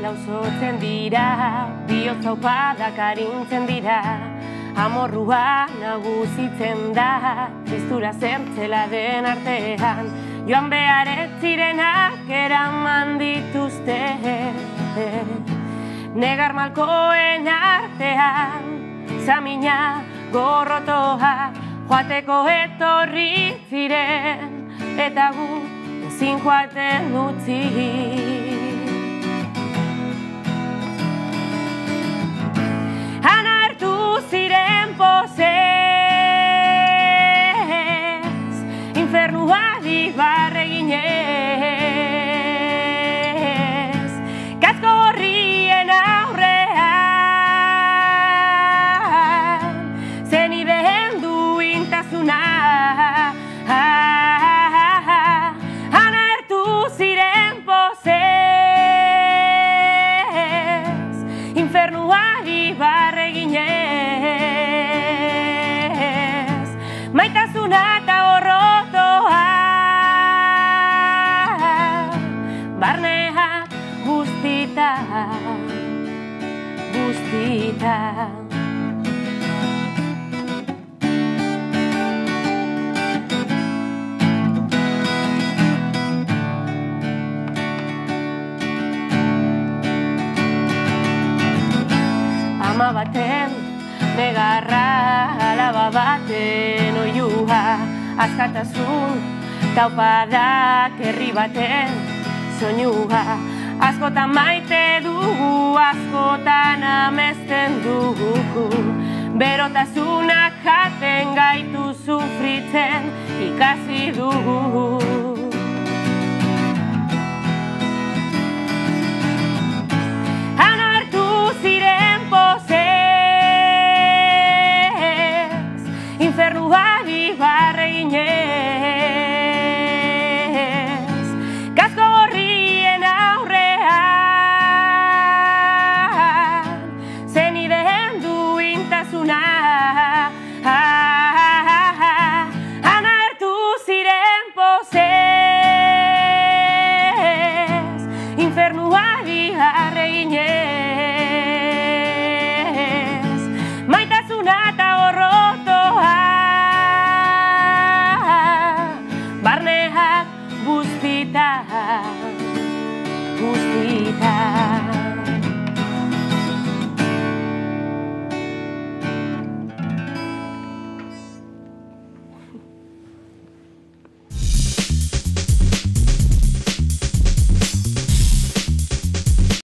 lausotzen dira, bihotza upadak arintzen dira, amorrua nagusitzen da, tristura zertzela den artean, joan behar ez zirenak eraman dituzte, negar malkoen artean, zamina gorrotoa, joateko etorri ziren, eta gu ezin joaten utzi. Agertu ziren pozez, infernuari barre ginez, kasko gorrien aurrean, zen ideen duintasuna. Agertu ziren pozez, infernuari barre ginez, maitasuna eta gorrotoa, barneak guztita, guztita. Ama baten negarra, alaba baten oiua, askatasun taupadak herri baten soinua. Askotan maite dugu, askotan amesten dugu, berotasunak jaten gaitu sufritzen ikasi dugu.